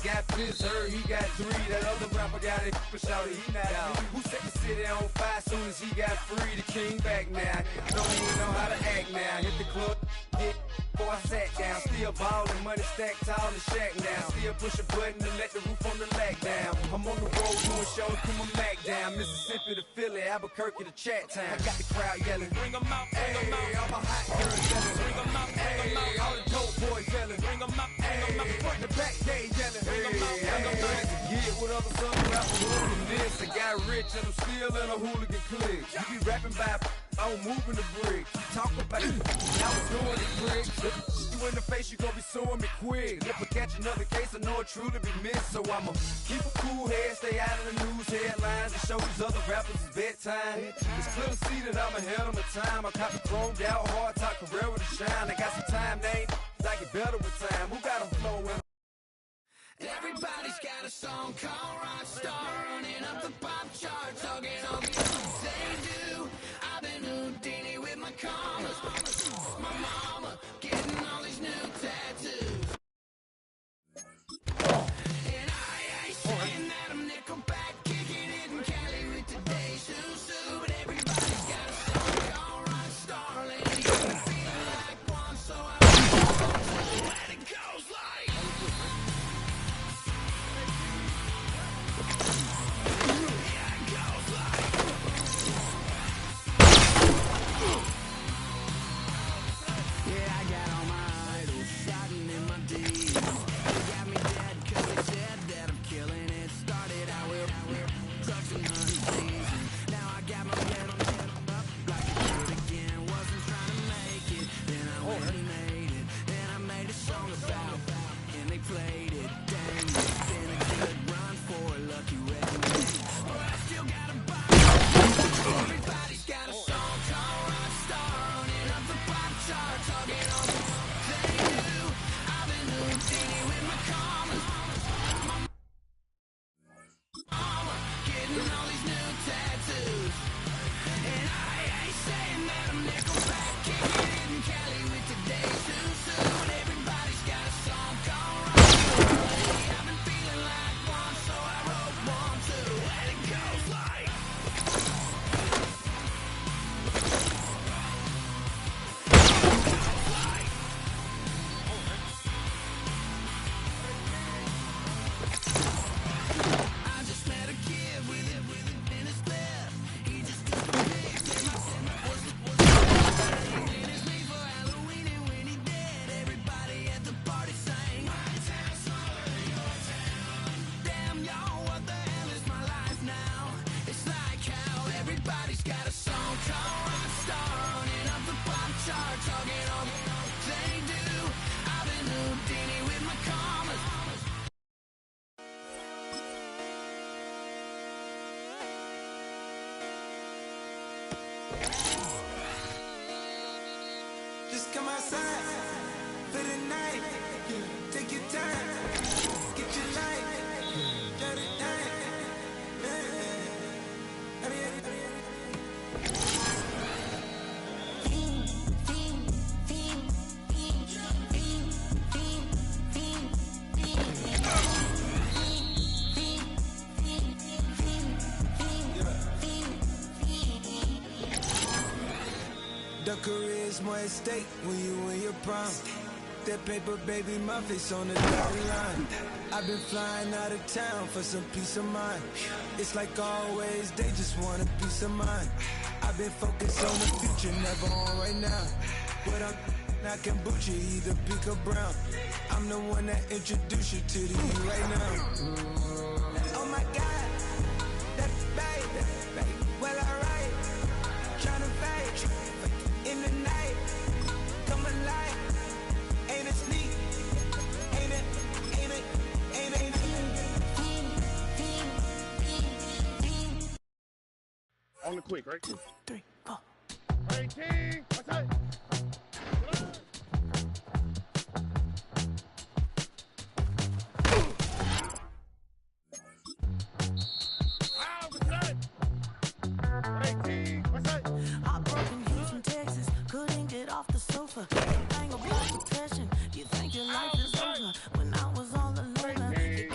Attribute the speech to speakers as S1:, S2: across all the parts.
S1: got Fizzer, he got 3. That other rapper got it for shouty, he not out. Who set the city on fire soon as he got free? The king back now. Don't even know how to act now. Hit the club, hit before I sat down. Still ballin', money stacked tall and shack now. Still push a button to let the roof on the lag down. I'm on the road doing shows, put my Mac down. Mississippi to Philly, Albuquerque to Chat Town. I got the crowd yelling, bring 'em out, bring 'em out. All my hot girls yelling, bring 'em out, bring 'em out. All the dope boys yelling, bring 'em out, bring 'em out. Front to back, they yelling, bring 'em out, bring 'em out. To get with other southern rappers doing this. I got rich and I'm still in a hooligan clique. You be rapping by I was moving the brick. Talk about it, I was doing it quick. You in the face, you gon' be suing me quick. If I catch another case, I know it truly be missed. So I'ma keep a cool head, stay out of the news headlines, and show these other rappers it's bedtime. It's clear to see that I'm ahead of my time. I caught the chromed out, hard top career with a shine. I got some time, they ain't like it better with time. Who got a flow in?
S2: Everybody's got a song called Rockstar, running up the pop chart, talking all the things they do. I've been Houdini with my commas, my mama getting all these new tattoos. And I ain't saying that I'm Nickelback, kicking it in Cali with today's Susu. But everybody's got a song called Rockstar, lately I'm feeling like one, so I and it goes like
S3: just come outside for the night. Take your time, get your light, shut it down. The career's more at stake when you in your prime. That paper, baby, my face on the dotted line. I've been flying out of town for some peace of mind. It's like always, they just want a peace of mind. I've been focused on the future, never on right now. But I can boot you either pink or brown. I'm the one that introduced you to the you right now. Oh my God, that's babe. Well, alright, tryna fade in the night, come alive. Ain't it sneak? Ain't it?
S4: On the quick, right?
S3: 2, 3, 4.
S4: Hey, King! What's up?
S5: Off the sofa, everything about depression. You think your life is over when I was all alone. You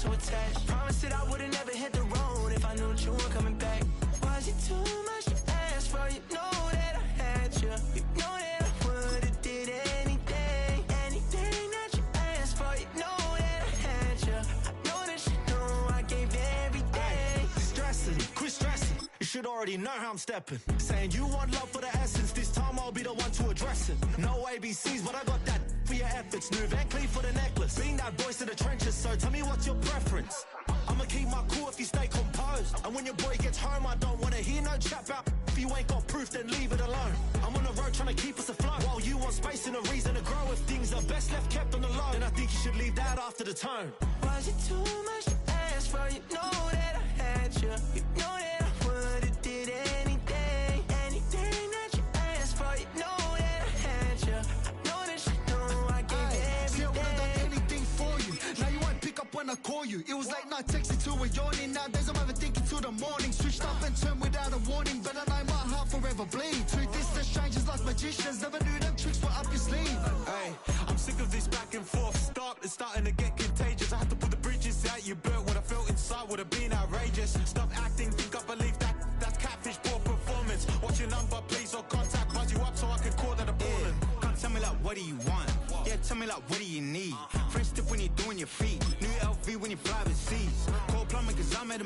S3: so attached. Promised that I would've never hit the road if I knew that you weren't coming back. Was it too much to ask for? You know that I had you. You know that I would've did anything, anything that you asked for. You know that I had you. I know that you know I gave everything.
S6: Stressing, quit stressing. You should already know how I'm stepping. Saying you want love for the essence. This time I'll be the one to address it. No ABCs, but I got that for your efforts. New Van Cleef for the necklace. Being that voice in the trenches, so tell me what's your preference. I'ma keep my cool if you stay composed. And when your boy gets home, I don't wanna hear no chat about. If you ain't got proof, then leave it alone. I'm on the road trying to keep us afloat. While you want space and a reason to grow. If things are best left kept on the low, then I think you should leave that after the tone.
S3: Was it too much to ask for? You know that I had you. You know that I would've did anything, anything that you asked for. You know that I had you. I know that you know I gave everything.
S6: See, I would've done anything for you. Now you won't pick up when I call you. It was late night texting till we're yawning. Nowadays I'm overthinking till the morning. Switched up and turned without a warning, but I know my heart forever bleed. Truth is, the strangers like magicians. Never knew them tricks were up your sleeve. Hey, I'm sick of this back and forth. Stop, it's starting to get contagious. I have to put the bridges out you built. What I felt inside would have been outrageous. Stop acting, think I believe that. That's catfish, poor performance. What's your number, please, or contact. Buzz you up so I can call that appalling.
S7: Can't tell me like, what do you want? Yeah, tell me like, what do you need? Fresh tip when you're doing your feet. New LV when you fly overseas. Call plumbing cause I'm at a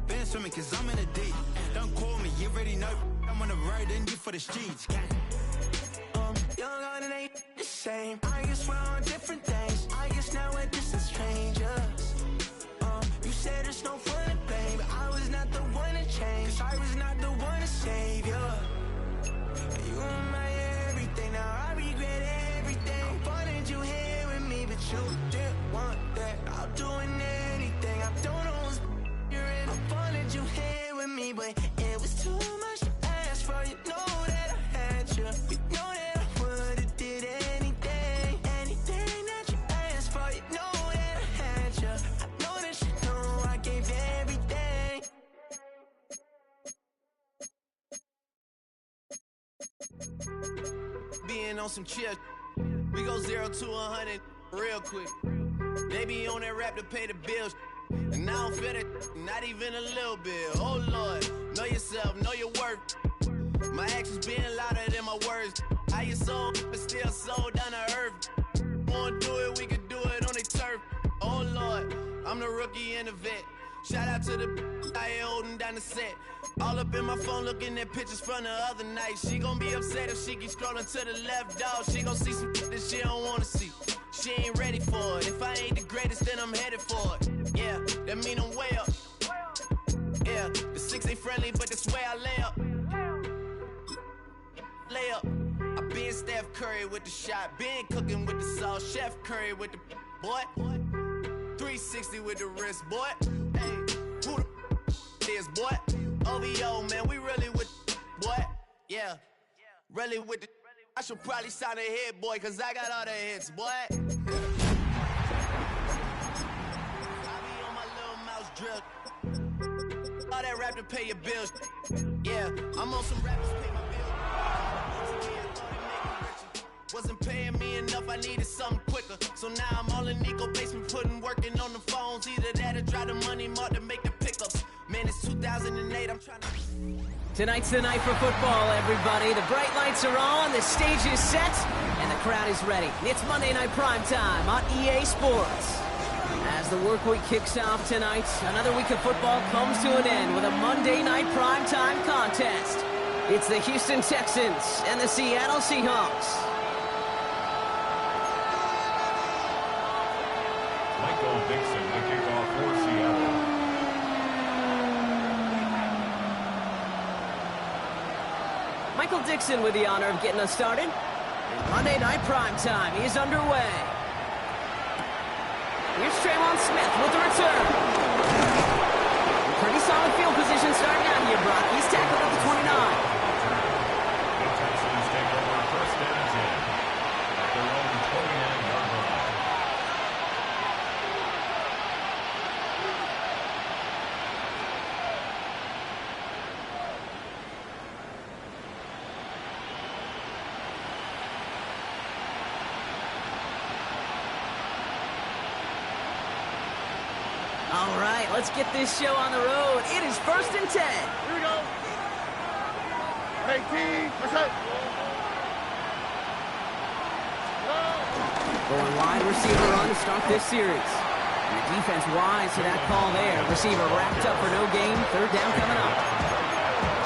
S7: been swimming cause I'm in a deep. Don't call me, you already know. I'm on the road and you for the streets.
S3: Young on it ain't the same. I guess we're on different things. I guess now we're distant strangers. You said there's no fun to blame, but I was not the one to change. Cause I was not the one to save you. You were my everything, now I regret everything. I wanted you here with me, but you didn't want that. I'm doing anything, I don't know what's you're in. I wanted you here with me, but it was too much to ask for. You know that I had you. You know that I would've did anything, anything that you asked for. You know that I had you. I know that you know I gave everything.
S8: Being on some chill, we go 0 to 100 real quick. They be on that rap to pay the bills, and I don't feel that, not even a little bit. Oh Lord, know yourself, know your worth. My actions being louder than my words. How you sold, but still sold down to earth. Wanna do it, we can do it on the turf. Oh Lord, I'm the rookie and the vet. Shout out to the I ain't holding down the set. All up in my phone looking at pictures from the other night. She gon' be upset if she keep scrolling to the left, dog. She gon' see some that she don't wanna see. She ain't ready for it. If I ain't the greatest, then I'm headed for it. Yeah, that mean I'm way up. Yeah, the 6 ain't friendly, but that's where I lay up. Lay up. I been Steph Curry with the shot. Been cooking with the sauce. Chef Curry with the boy. 360 with the wrist, boy. Hey, who the is, boy? OVO, man, we really with boy. Yeah, really with the. I should probably sign a hit, boy, cause I got all the hits, boy. I be on my little mouse drill. All that rap to pay your bills. Yeah, I'm on some rappers pay my bills. Wasn't paying me enough, I needed something quicker. So now I'm all in Nico basement, working on the phones. Either that or try the money mark to make the pickups. Man, it's 2008, I'm trying to...
S9: Tonight's the night for football, everybody. The bright lights are on, the stage is set, and the crowd is ready. It's Monday Night Primetime on EA Sports. As the work week kicks off tonight, another week of football comes to an end with a Monday Night Primetime contest. It's the Houston Texans and the Seattle Seahawks.
S10: Michael Dixon to kick off for Seattle.
S9: Michael Dixon with the honor of getting us started. Monday Night Primetime is underway. Here's Traylon Smith with the return. Pretty solid field position starting out here, Brock. He's tackled at the 29.
S10: The Texans take over first and 10 at their own 29-yard line.
S9: let's get this show on the road. It is 1st and 10.
S4: Here we go. 18. What's up?
S9: Going wide receiver run to start this series. And the defense wise to that call there. Receiver wrapped up for no gain. 3rd down coming up.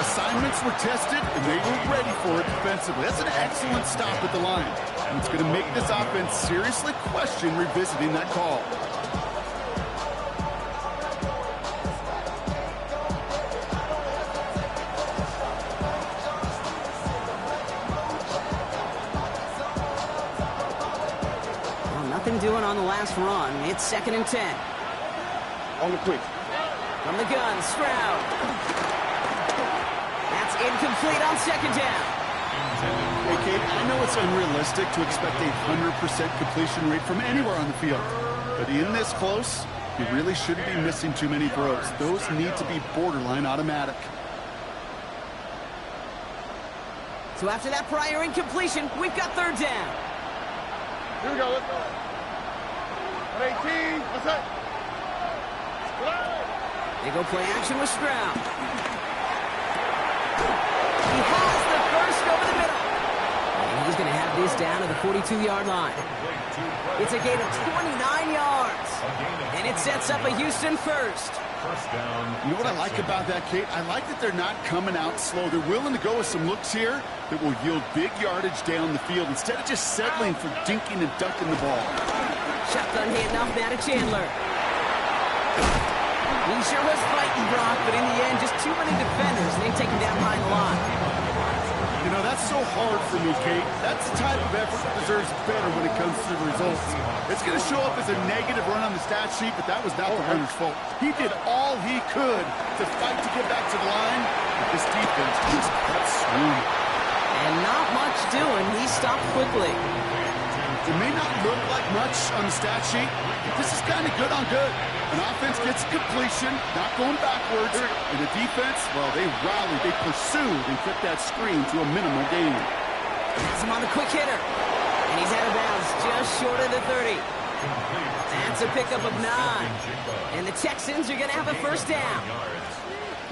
S11: Assignments were tested, and they were ready for it defensively. That's an excellent stop at the line. And it's going to make this offense seriously question revisiting that call.
S9: Well, nothing doing on the last run. It's 2nd and 10.
S4: On the quick.
S9: From the gun, Stroud. That's incomplete on 2nd down.
S11: Hey, Kate, I know it's unrealistic to expect a 100% completion rate from anywhere on the field. But in this close, you really shouldn't be missing too many throws. Those need to be borderline automatic.
S9: So after that prior incompletion, we've got 3rd down.
S4: Here we go. Let's go. 18. What's up?
S9: They go play action with Stroud. He has the first over the middle. And he's going to have this down to the 42-yard line. It's a gain of 29 yards. And it sets up a Houston first.
S11: You know what I like about that, Kate? I like that they're not coming out slow. They're willing to go with some looks here that will yield big yardage down the field instead of just settling for dinking and dunking the ball.
S9: Shotgun handoff now to Chandler. He sure was fighting, Brock, but in the end, just too many defenders, and they take him down behind the line.
S11: You know, that's so hard for me, Kate. That's the type of effort that deserves better when it comes to the results. It's going to show up as a negative run on the stat sheet, but that was not the runner's fault. He did all he could to fight to get back to the line, but this defense just kept swinging.
S9: And not much doing. He stopped quickly.
S11: It may not look like much on the stat sheet, but this is kind of good on good. An offense gets completion, not going backwards, and the defense, well, they rallied, they pursued, and kept that screen to a minimal gain.
S9: Has him on the quick hitter, and he's out of bounds just short of the 30. That's a pickup of 9, and the Texans are going to have a 1st down.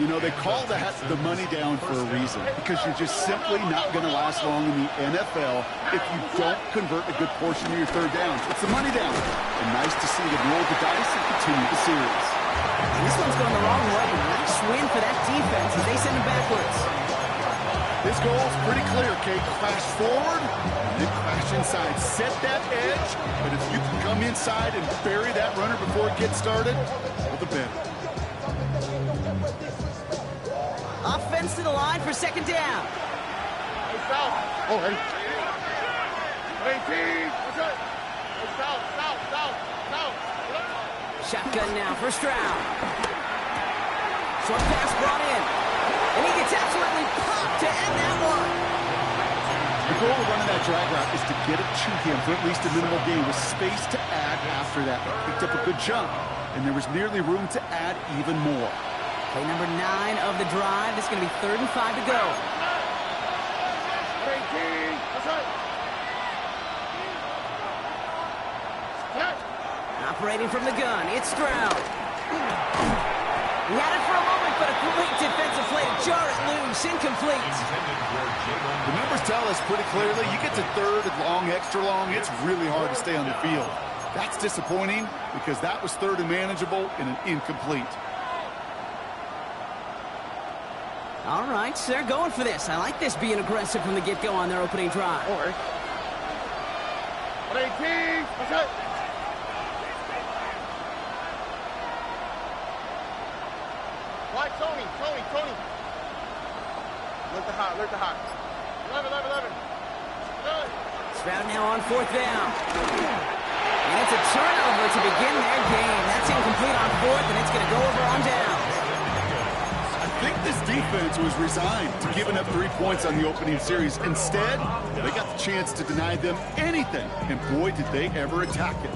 S11: You know, they call that the money down for a reason, because you're just simply not going to last long in the NFL if you don't convert a good portion of your 3rd downs. It's the money down. And nice to see them roll the dice and continue the series.
S9: And this one's going the wrong way. Nice win for that defense as they send it backwards.
S11: This goal is pretty clear, Kate. Crash forward, and then crash inside. Set that edge, but if you can come inside and bury that runner before it gets started, all the better.
S9: Offense to the line for 2nd down.
S4: Hey, south. Oh, hey. 18. What's up? Hey, south.
S9: Shotgun now for Stroud. Short pass brought in. And he gets absolutely popped to end that one.
S11: The goal of running that drag route is to get it to him for at least a minimal gain with space to add after that. He picked up a good jump, and there was nearly room to add even more.
S9: Play number 9 of the drive. This is going to be 3rd and 5 to go.
S4: 18. What's up?
S9: Operating from the gun, it's Stroud. He had it for a moment, but a great defensive play to jar it loose. Incomplete.
S11: The numbers tell us pretty clearly, you get to 3rd and long, extra long, it's really hard to stay on the field. That's disappointing because that was 3rd and manageable and an incomplete.
S9: All right, so they're going for this. I like this being aggressive from the get-go on their opening drive.
S4: All right. 18. What's up? Why, Tony. Alert the hot. 11.
S9: Stroud now on 4th down. And it's a turnover to begin their game. That's incomplete on 4th, and it's going to go over on down.
S11: I think this defense was resigned to giving up 3 points on the opening series. Instead, they got the chance to deny them anything, and boy, did they ever attack it.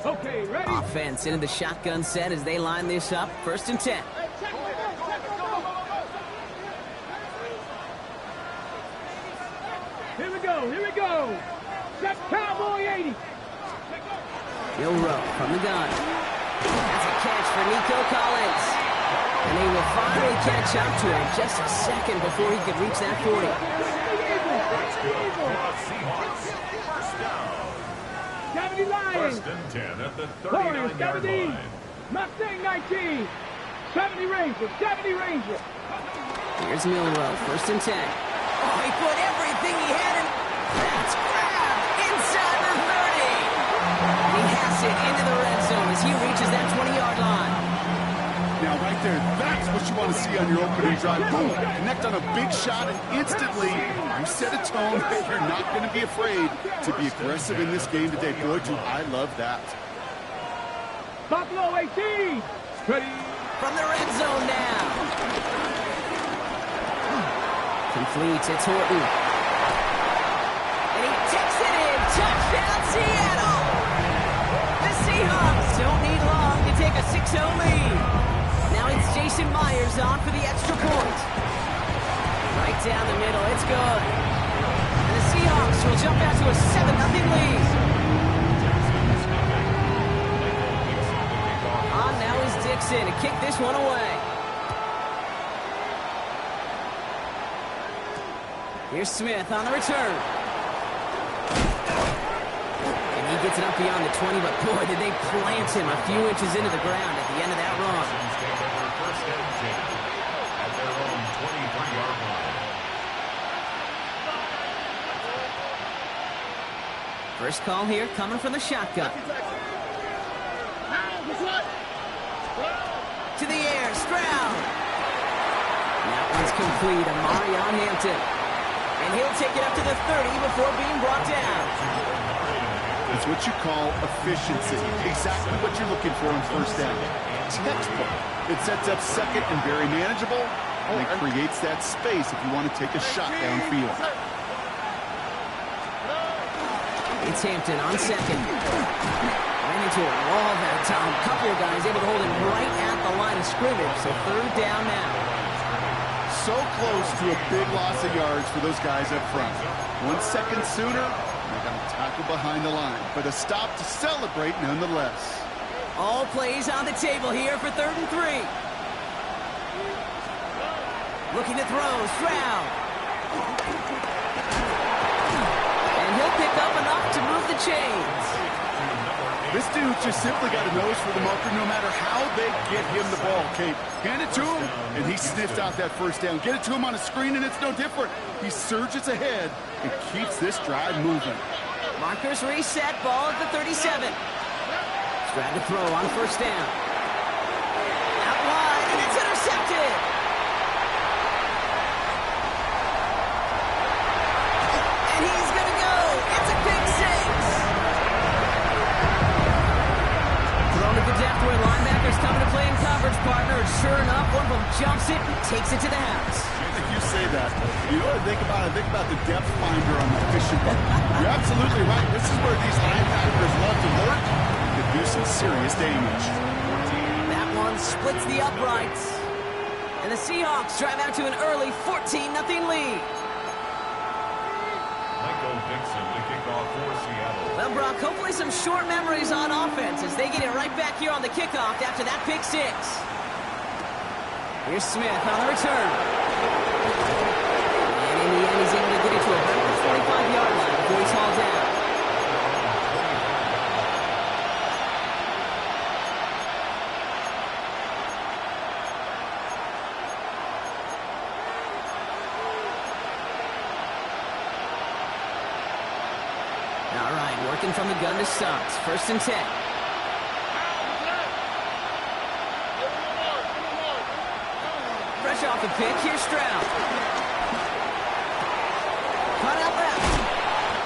S4: Okay, ready?
S9: Offense into the shotgun set as they line this up. 1st and 10.
S12: Here we go. Here we go. That's Cowboy 80.
S9: Milrow from the gun. That's a catch for Nico Collins. And he will finally catch up to him just a second before he could reach that 40.
S10: Seahawks. First down.
S12: 70 Lions.
S10: First and 10 at the
S12: Warriors
S10: 39-yard
S12: 70.
S10: line.
S12: Mustang 19. 70 Rangers. 70 Rangers.
S9: Here's Milrow, first and 10. Oh, he put everything he had in. That's grabbed inside the 30. He has it into the red zone as he reaches that 20-yard line.
S11: Now, right there, that's what you want to see on your opening drive. Boom, connect on a big shot, and instantly you set a tone that you're not going to be afraid to be aggressive in this game today. Boy, do I love that.
S12: Buffalo 18. Ready.
S9: From the red zone now. Completes, it's Horton. And he takes it in. Touchdown, Seattle! The Seahawks don't need long to take a 6-0 lead. Now it's Jason Myers on for the extra point. Right down the middle, it's good. And the Seahawks will jump out to a 7-0 lead. On now is Dixon to kick this one away. Here's Smith on the return. And he gets it up beyond the 20, but boy, did they plant him a few inches into the ground at the end of that run.
S10: First and 10 at their own 23-yard line.
S9: First call here coming from the shotgun. To the air, Stroud. That one's complete, Amarion Hampton. And he'll take it up to the 30 before being brought down.
S11: It's what you call efficiency. Exactly what you're looking for on first down. Textbook. It sets up second and very manageable, and it creates that space if you want to take a shot downfield.
S9: It's Hampton on second. Ran into a wall that time. A couple of guys able to hold him right at the line of scrimmage, so third down now.
S11: So close to a big loss of yards for those guys up front. 1 second sooner, they're going to tackle behind the line. But a stop to celebrate nonetheless.
S9: All plays on the table here for 3rd and 3. Looking to throw, Stroud. And he'll pick up enough to move the chains.
S11: This dude just simply got a nose for the marker no matter how they get him the ball, Kate. Hand it to him, and he sniffs out that first down. Get it to him on a screen, and it's no different. He surges ahead and keeps this drive moving.
S9: Markers reset, ball at the 37. Stroud to throw on first down. Out wide, and it's intercepted. And he's going to go. It's a pick six. Thrown to the depth where linebackers coming to play in coverage, partner. And sure enough, one of them jumps it and takes it to the house.
S11: You say that. You know what I think about? I think about the depth finder on the fishing boat. You're absolutely right. This is where these linebackers love to lurk. Could do some serious damage.
S9: That one splits the uprights. And the Seahawks drive out to an early 14-0 lead.
S10: Michael Dixon to kick off for Seattle.
S9: Well, Brock, hopefully some short memories on offense as they get it right back here on the kickoff after that pick six. Here's Smith on the return. And in the end, he's able to get it to about the 45-yard line before he's hauled down. All right, working from the gun to Suggs. 1st and 10. Fresh off the pick, here's Stroud. Cut out left.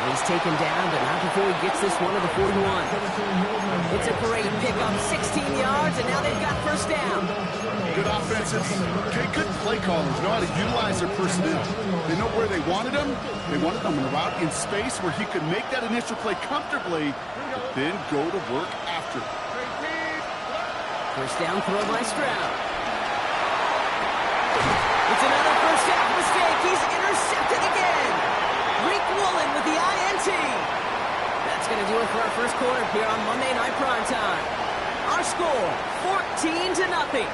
S9: He's taken down, but not before he gets this one to the 41. It's a great pickup, 16 yards, and now they've got first down.
S11: Good offenses. Okay, good play callers know how to utilize their personnel. They know where they wanted him. They wanted him in a route in space where he could make that initial play comfortably, but then go to work after.
S9: First down throw by Stroud. It's another first half mistake. He's intercepted again. Week 1 quarter here on Monday Night Primetime. Our score, 14-0.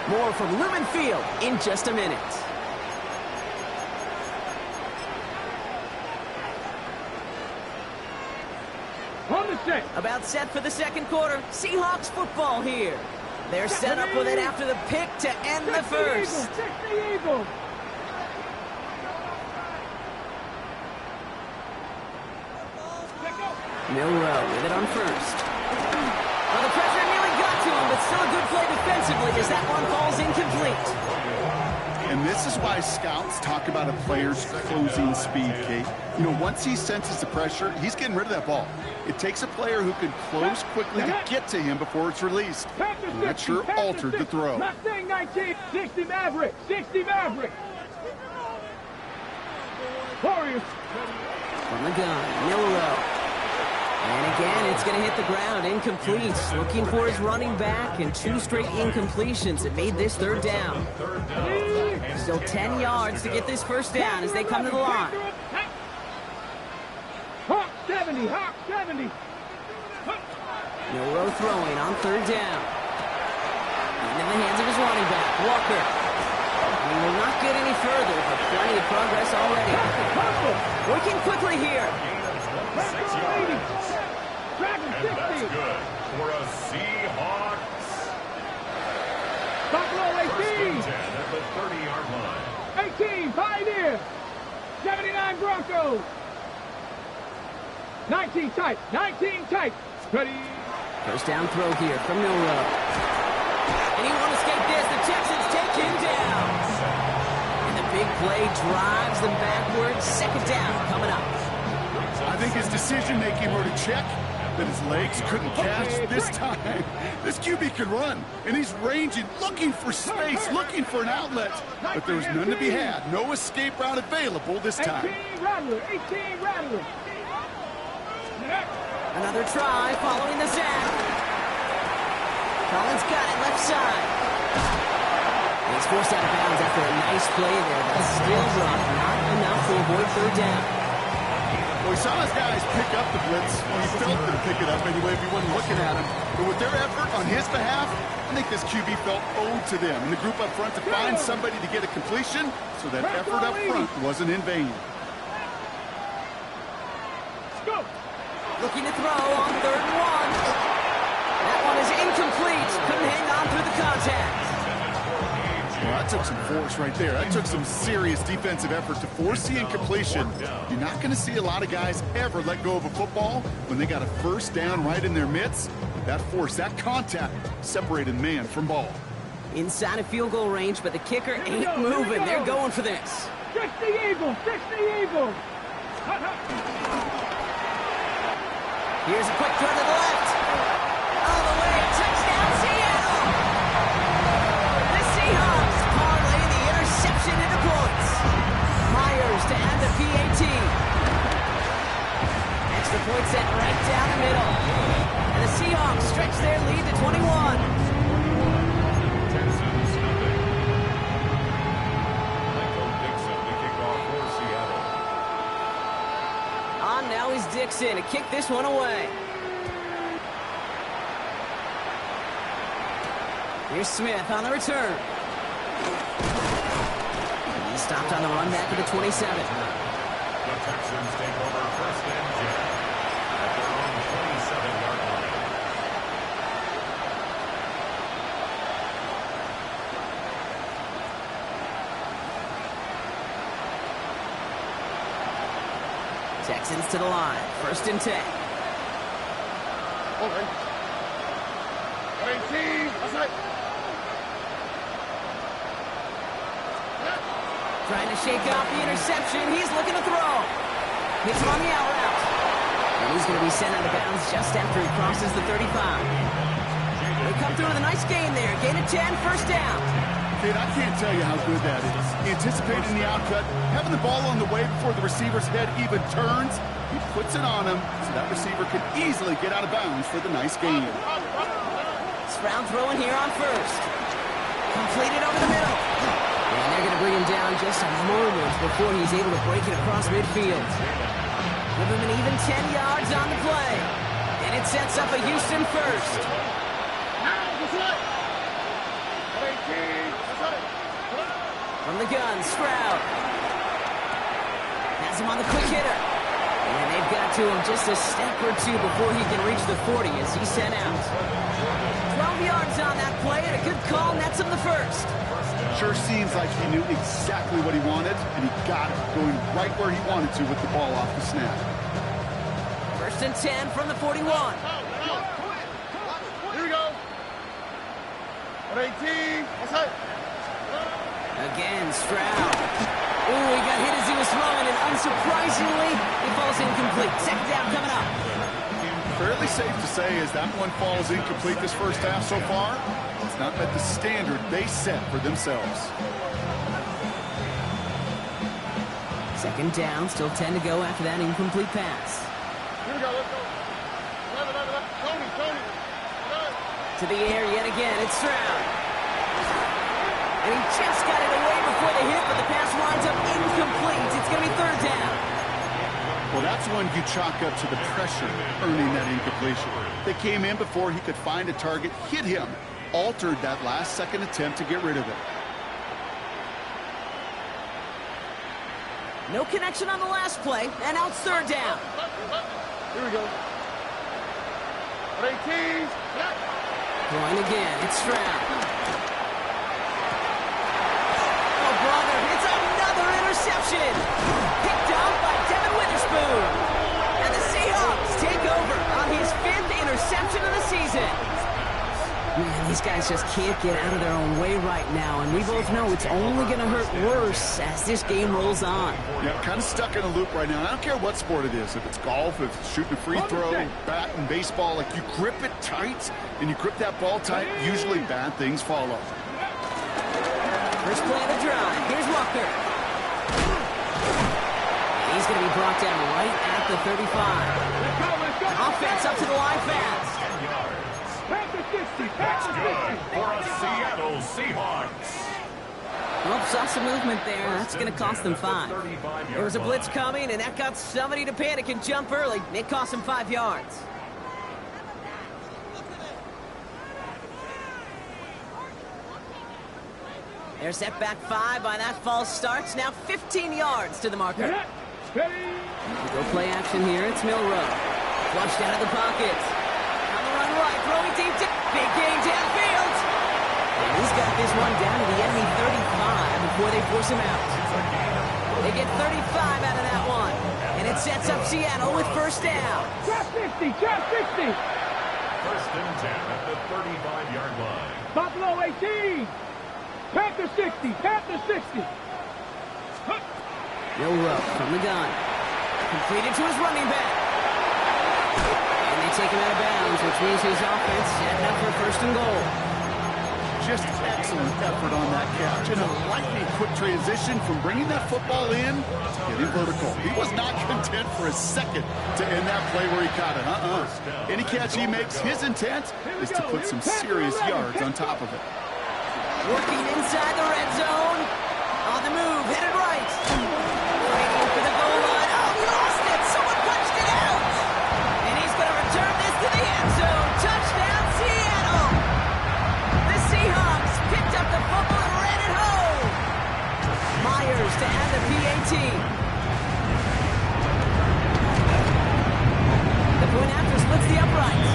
S9: More from Lumen Field in just a minute. About set for the second quarter. Seahawks football here. They're set up with it after the pick to end the first. Milrow with it on first. Well, the pressure nearly got to him, but still a good play defensively as that one falls incomplete.
S11: And this is why scouts talk about a player's closing speed, Kate. You know, once he senses the pressure, he's getting rid of that ball. It takes a player who can close quickly to get to him before it's released. And that sure altered the throw.
S12: Mustang 19, 60 Maverick, 60 Maverick. Warriors.
S9: From the gun, Milrow. And again, it's going to hit the ground, incomplete. Looking for his running back, and 2 straight incompletions. It made this third down. Still 10 yards to get this first down as they come to the line.
S12: Hawk 70, Hawk 70.
S9: Milrow throwing on third down. And in the hands of his running back, Walker. He will not get any further, but plenty of progress already. Working quickly here.
S10: 6 yards. And that's good for a Seahawks.
S12: Buffalo 18.
S10: 10 at the 30-yard line.
S12: 18, Pioneer. 79 Broncos. 19 tight, 19 tight. Ready.
S9: First down throw here from Milrow. And he won't escape this. The Texans take him down. And the big play drives them backwards. Second down coming up.
S11: I think his decision-making wrote a check that his legs couldn't catch this time. This QB can run, and he's ranging, looking for space, looking for an outlet. But there was none to be had. No escape route available this time.
S12: 18 Rattler, 18 Rattler.
S9: Another try following the sack. Collins got it left side. He's forced out of bounds after a nice play there, but still not enough to avoid third down.
S11: Well, he saw his guys pick up the blitz. Well, he felt them pick it up anyway if he wasn't looking at him. But with their effort on his behalf, I think this QB felt owed to them. And the group up front to find somebody to get a completion, so that effort up front wasn't in vain.
S9: Looking to throw on third and 1. That one is incomplete. Couldn't hang on through the contact.
S11: Well, that took some force right there. That took some serious defensive effort to force the incompletion. You're not going to see a lot of guys ever let go of a football when they got a first down right in their midst. That force, that contact, separated man from ball.
S9: Inside of field goal range, but the kicker ain't moving. They're going for this.
S12: 60 Eagles, 60 Eagles.
S9: Here's a quick throw to the left. All the way, touchdown Seattle! The Seahawks parlay the interception into points. Myers to add the PAT. Extra point set right down the middle. And the Seahawks stretch their lead to 21.
S10: Texans nothing. Michael Dixon to kick off for Seattle.
S9: On now is Dixon to kick this one away. Here's Smith on the return. He stopped on the run back to the 27.
S10: The Texans take over first and 10 at their own 27-yard line.
S9: Texans to the line. First and 10.
S4: Over. 18. That's right.
S9: Trying to shake off the interception. He's looking to throw. Hits him on the out route. And he's going to be sent out of bounds just after he crosses the 35. They come through with a nice gain there. Gain of 10, first down.
S11: Kid, I can't tell you how good that is. Anticipating the outcut, having the ball on the way before the receiver's head even turns, he puts it on him so that receiver can easily get out of bounds for the nice gain.
S9: Sprout throwing here on first. Completed over the middle. And they're going to bring him down just a moment before he's able to break it across midfield. Give him an even 10 yards on the play. And And it sets up a Houston first. From the gun, Stroud. Has him on the quick hitter. And they've got to him just a step or two before he can reach the 40 as he's sent out. 12 yards on that play, and a good call nets him the first.
S11: Sure seems like he knew exactly what he wanted, and he got it, going right where he wanted to with the ball off the snap.
S9: First and 10 from the 41.
S4: Here we go. 18. That's it.
S9: Again, Stroud. Ooh, he got hit as he was throwing, and unsurprisingly, he falls incomplete. Second down coming up.
S11: Fairly safe to say as that one falls incomplete this first half so far, it's not met the standard they set for themselves.
S9: Second down, still 10 to go after that incomplete pass.
S4: Here we go, let's go. Tony.
S9: To the air yet again, it's Stroud. And he just got it away before the hit, but the pass winds up incomplete. It's going to be third down.
S11: Well, that's one you chalk up to the pressure earning that incompletion. They came in before he could find a target, hit him, altered that last-second attempt to get rid of it.
S9: No connection on the last play, and now it's third down.
S4: Here we go. 18.
S9: Going again, it's Stroud. Oh, brother, it's another interception. Picked off by Devin Witherspoon. And the Seahawks take over on his 5th interception of the season. Man, these guys just can't get out of their own way right now, and we both know it's only going to hurt worse as this game rolls on.
S11: Yeah, kind of stuck in a loop right now. And I don't care what sport it is. If it's golf, if it's shooting a free throw, bat and baseball, like you grip it tight and you grip that ball tight, usually bad things follow.
S9: First play of the drive. Here's Walker. He's going to be brought down right at the 35. Offense up to the line fast.
S10: That's good for a Seattle Seahawks.
S9: Well, saw some movement there. That's going to cost them 5. There was a blitz coming, and that got somebody to panic and jump early. It cost them 5 yards. There's that back 5 by that false starts. Now 15 yards to the marker. We go play action here. It's Milrow. Flushed out of the pocket. On the run right, throwing deep. Big game downfield. And he's got this one down to the enemy 35 before they force him out. They get 35 out of that one. And it sets up Seattle with first down.
S12: Just 60, just 60.
S10: First and 10 at the 35-yard line.
S12: Buffalo 18. Panther 60, Panther 60.
S9: Milrow from the gun. Completed to his running back. And they take him out of bounds, which means his offense setting up for first and goal.
S11: Just excellent effort on that catch. And a lightning quick transition from bringing that football in to getting vertical. He was not content for a second to end that play where he caught it. Any catch he makes, his intent is to put some serious yards on top of it.
S9: Working inside the red zone. On the move, headed right. Waiting for the goal line. Oh, he lost it. Someone punched it out. And he's going to return this to the end zone. Touchdown, Seattle. The Seahawks picked up the football and ran it home. Myers to add the PAT. The point after splits the uprights.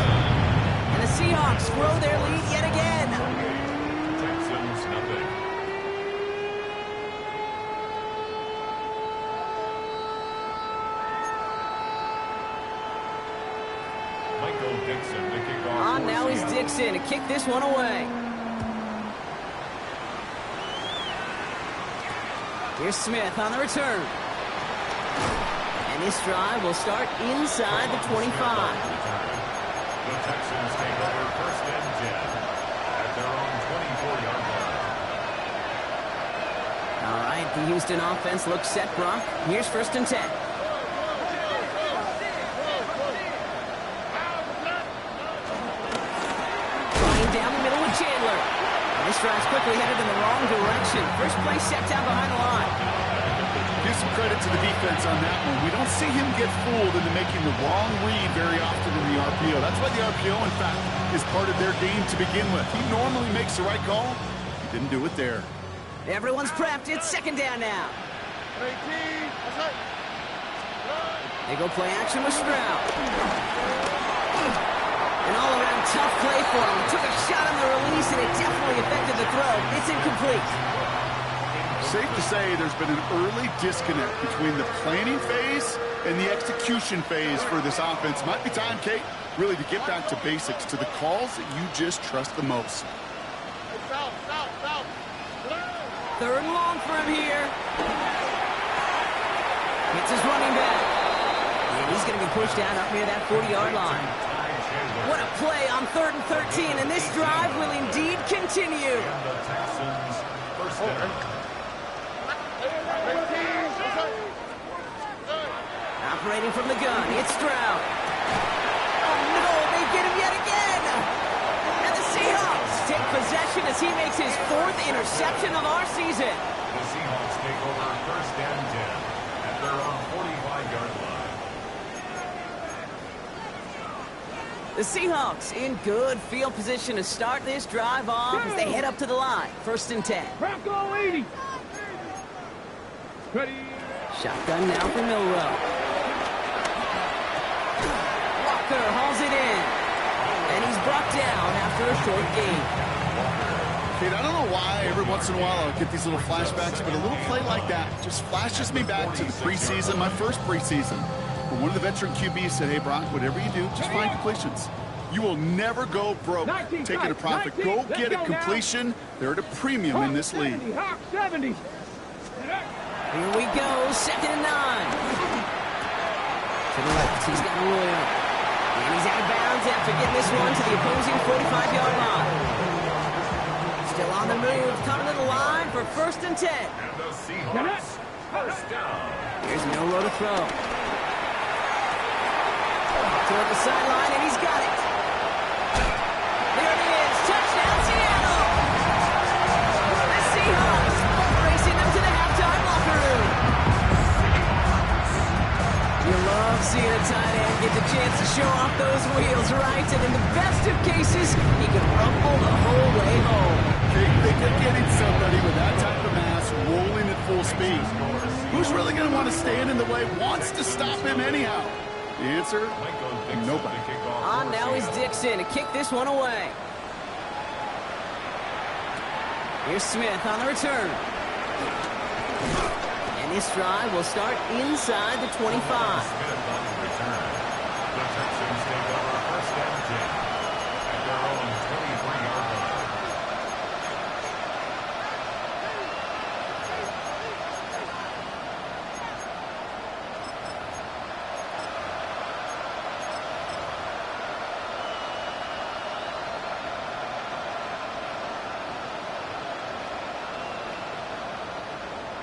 S9: And the Seahawks grow their lead yet again.
S10: Texans nothing. Michael Dixon to kick off.
S9: On now is Dixon to kick this one away. Here's Smith on the return. And this drive will start inside the 25.
S10: The Texans take over first and 10 at their own 24-yard line.
S9: All right, the Houston offense looks set, Brock. Here's first and 10. Flying down the middle with Chandler. And this drive's quickly headed in the wrong direction. First play set down behind the line.
S11: Gives some credit to the defense on that one. We don't see him get fooled into making the wrong read very often in the RPO. That's why the RPO, in fact, is part of their game to begin with. He normally makes the right call. He didn't do it there.
S9: Everyone's prepped. It's second down now. They go play action with Stroud. An all-around tough play for him. He took a shot on the release, and it definitely affected the throw. It's incomplete.
S11: Safe to say there's been an early disconnect between the planning phase and the execution phase for this offense. Might be time, Kate, really to get back to basics, to the calls that you just trust the most.
S9: Third and long for him here. It's his running back. And he's going to be pushed down up near that 40-yard line. What a play on 3rd and 13, and this drive will indeed continue. Operating from the gun, it's Stroud. Oh no, they get him yet again. And the Seahawks take possession as he makes his 4th interception of our season.
S10: The Seahawks take over 1st and 10 at their own 45-yard line.
S9: The Seahawks in good field position to start this drive off as they head up to the line. 1st and 10.
S12: Bronco 80. Ready.
S9: Shotgun now for Milrow. Walker hauls it in. And he's brought down after a short gain.
S11: Kate, I don't know why every once in a while I'll get these little flashbacks, but a little play like that just flashes me back to the preseason, my first preseason. But one of the veteran QBs said, hey, Brock, whatever you do, just find completions. You will never go broke taking a profit. Go get a completion. They're at a premium in this league.
S12: Hawk 70.
S9: Here we go, 2nd and 9. To the left, he's got Arroyo. And he's out of bounds after getting this one to the opposing 45-yard line. Still on the move, coming to the line for 1st and 10.
S10: And the Seahawks, 1st down.
S9: Here's Milrow to throw. Toward the sideline, and he's got it. There it is, touchdown Seattle! The Seahawks racing them to the halftime locker room. You love seeing a tight end get the chance to show off those wheels, right? And in the best of cases, he can rumble the whole way home.
S11: They could get in somebody with that type of mass rolling at full speed. Who's really going to want to stand in the way, wants to stop him anyhow? The answer, nobody.
S9: On now is Dixon to kick this one away. Here's Smith on the return. And this drive will start inside the 25.
S10: Smith on the return. The Texans take over 1st and 10 at their own 23-yard line.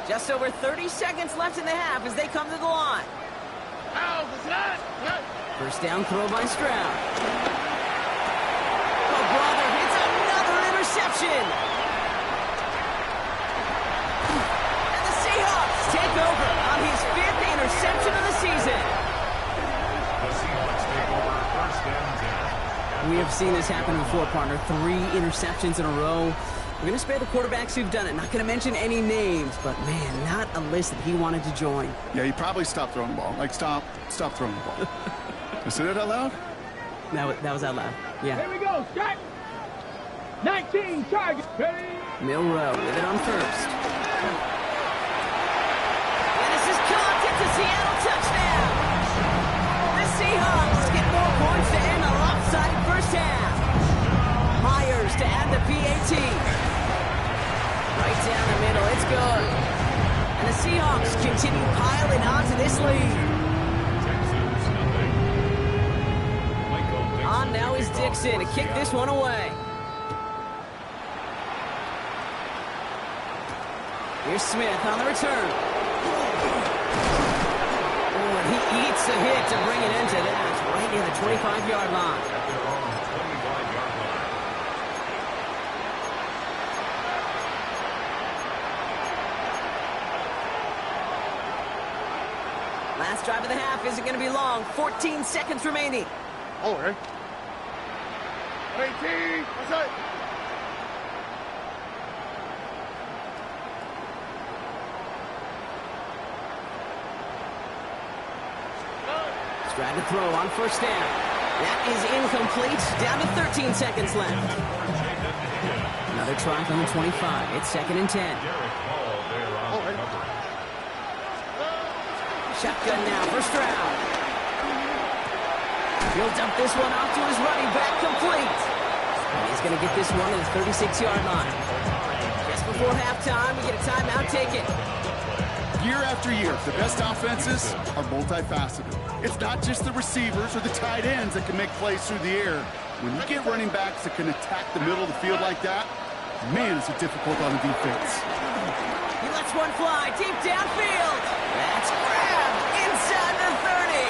S9: Just over 30 seconds left in the half as they come to the line. 1st down throw by Stroud. Oh, brother, it's another interception. And the Seahawks take over on his 5th interception of the season.
S10: The Seahawks take over 1st and 10.
S9: We have seen this happen before, partner. 3 interceptions in a row. We're going to spare the quarterbacks who've done it. Not going to mention any names, but, man, not a list that he wanted to join.
S11: Yeah, he probably stopped throwing the ball. Like, stop throwing the ball. Did I say that out loud?
S9: That was out loud. Yeah.
S12: Here we go, Scott. 19 targets. Ready.
S9: Milrow with it on 1st. And this is caught. It's a Seattle touchdown. The Seahawks get more points to end the lopsided 1st half. Myers to add the PAT. Right down the middle, it's good. And the Seahawks continue piling onto this lead. On now is Dixon to kick this one away. Here's Smith on the return. Oh, and he eats a hit to bring it into that. Right near the 25-yard line. drive of the half isn't going to be long. 14 seconds remaining.
S11: Oh, okay. 18. What's that?
S9: Trying to throw on first down. That is incomplete. Down to 13 seconds left. Another try from the 25. It's 2nd and 10. Shotgun now, first round. He'll dump this one off to his running back, complete. And he's going to get this one at the 36-yard line. Just before halftime, we get a timeout taken.
S11: Year after year, the best offenses are multifaceted. It's not just the receivers or the tight ends that can make plays through the air. When you get running backs that can attack the middle of the field like that, man, is it difficult on the defense.
S9: He lets one fly deep downfield. That's grabbed inside the 30.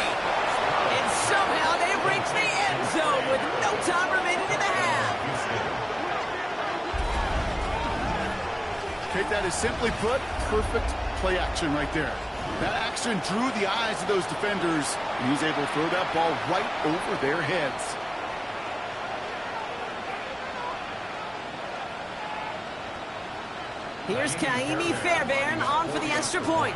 S9: And somehow they've reached the end zone with no time remaining in the half.
S11: Okay, that is simply put, perfect play action right there. That action drew the eyes of those defenders, and he's able to throw that ball right over their heads.
S9: Here's Kaimi Fairbairn on for the extra point.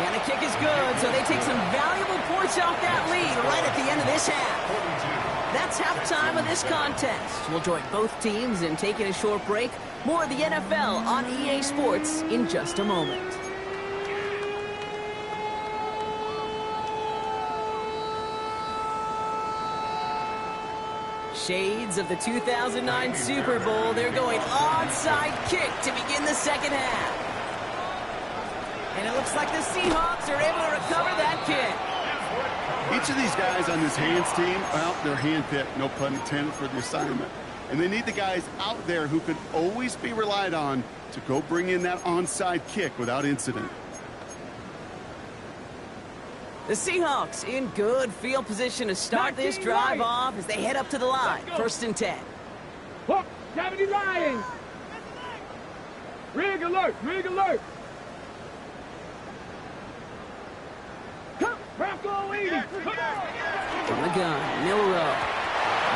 S9: And the kick is good, so they take some valuable points off that lead right at the end of this half. That's halftime of this contest. We'll join both teams in taking a short break. More of the NFL on EA Sports in just a moment. Shades of the 2009 Super Bowl. They're going onside kick to begin the second half. And it looks like the Seahawks are able to recover that kick.
S11: Each of these guys on this hands team, well, they're handpicked, no pun intended, for the assignment. And they need the guys out there who can always be relied on to go bring in that onside kick without incident.
S9: The Seahawks in good field position to start this drive off as they head up to the line. 1st and 10.
S12: Hook, 70 Lions. Rig alert, rig alert. Come, Bronco 80. Come on.
S9: From the gun, Milrow.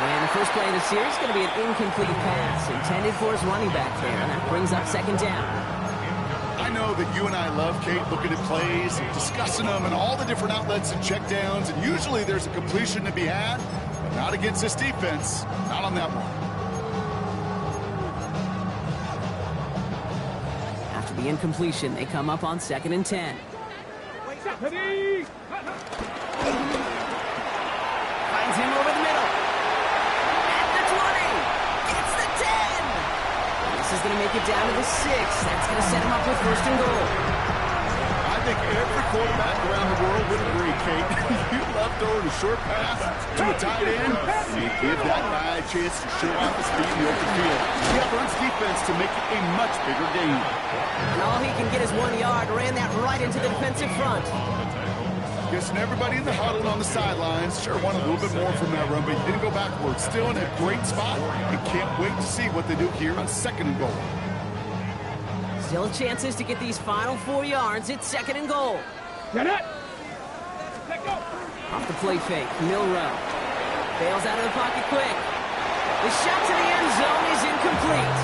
S9: And the first play of the series is going to be an incomplete pass intended for his running back there, and that brings up 2nd down.
S11: I know that you and I love, Kate, looking at plays and discussing them and all the different outlets and checkdowns, and usually there's a completion to be had, but not against this defense. Not on that one.
S9: After the incompletion, they come up on 2nd and 10. Finds him over the middle. At the 20. Gets the 10. This is going to make it down to the 6. That's going to set him up with 1st and goal.
S11: I think every quarterback around the world would agree, Kate. You love throwing a short pass to a tight end, and you give that guy a chance to show off his speed in the open field. He runs defense to make it a much bigger game.
S9: And all he can get is 1 yard. Ran that right into the defensive front.
S11: Guessing everybody in the huddle on the sidelines sure wanted a little bit more from that run, but he didn't go backwards. Still in a great spot, and can't wait to see what they do here on 2nd and goal.
S9: Still chances to get these final 4 yards. It's 2nd and goal.
S12: Get it.
S9: Off the play fake, Milrow. Bails out of the pocket quick. The shot to the end zone is incomplete.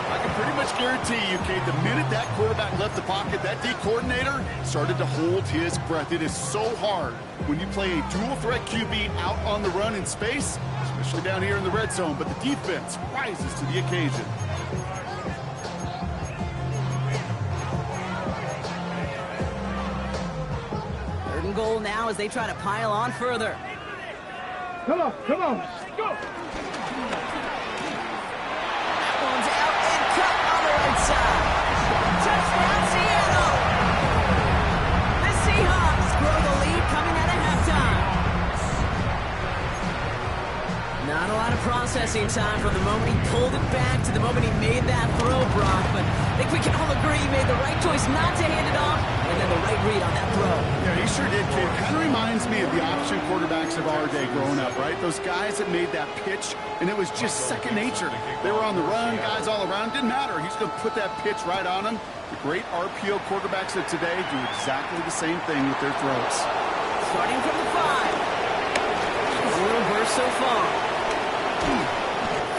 S11: I can pretty much guarantee you, Kate, the minute that quarterback left the pocket, that D coordinator started to hold his breath. It is so hard when you play a dual-threat QB out on the run in space, especially down here in the red zone, but the defense rises to the occasion.
S9: Goal now as they try to pile on further.
S12: Come on, come on. Go.
S9: That one's out and cut on the right side. Touchdown, Seattle. The Seahawks grow the lead coming out of halftime. Not a lot of processing time from the moment he pulled it back to the moment he made that throw, Brock, but I think we can all agree he made the right choice not to hand it off, and then the right read on that throw.
S11: Yeah, he sure did, kid. Kind of reminds me of the option quarterbacks of our day growing up, right? Those guys that made that pitch, and it was just second nature. They were on the run, guys all around. Didn't matter. He's going to put that pitch right on them. The great RPO quarterbacks of today do exactly the same thing with their throws.
S9: Starting from the 5. A little burst so far.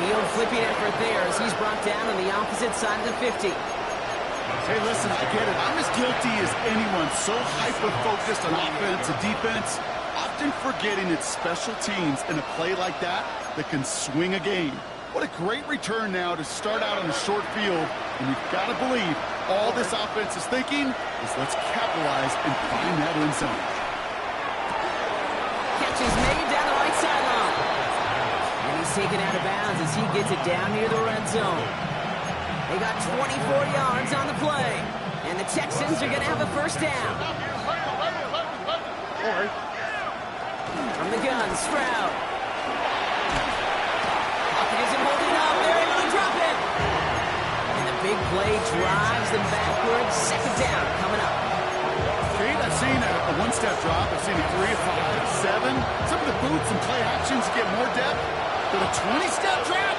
S9: Field flipping effort there as he's brought down on the opposite side of the 50.
S11: Hey, listen, I get it. I'm as guilty as anyone. So hyper-focused on offense and defense, often forgetting it's special teams in a play like that can swing a game. What a great return now to start out on a short field. And you've got to believe all this offense is thinking is let's capitalize and find that end zone.
S9: Catch is made down the right sideline. And he's taken out of bounds as he gets it down near the red zone. They got 24 yards on the play. And the Texans are going to have a first down. From the gun, Stroud. Pocket isn't holding up. They're able to drop it. And the big play drives them backwards. Second down coming up.
S11: Kate, I've seen a one-step drop. I've seen a 3, a 5, 7. Some of the boots and play actions get more depth. But a 20-step drop?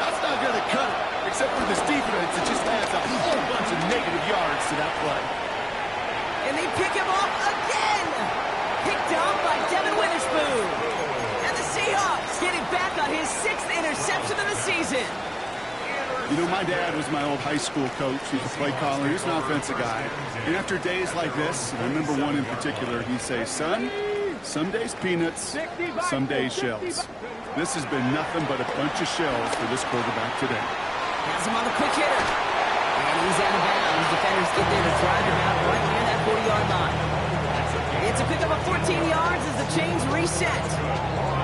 S11: That's not going to cut it. Except for this defense, it just adds a whole bunch of negative yards to that play.
S9: And they pick him off again. Picked off by Devin Witherspoon. And the Seahawks getting back on his 6th interception of the season.
S11: You know, my dad was my old high school coach. He's a play caller. He's an offensive guy. And after days like this, and I remember one in particular, he'd say, son, some days peanuts, some days shells. This has been nothing but a bunch of shells for this quarterback today.
S9: Has him on the quick hitter. And he's out of bounds. Defenders get there to drive him out right near that 40-yard line. It's a pickup of 14 yards as the chains reset.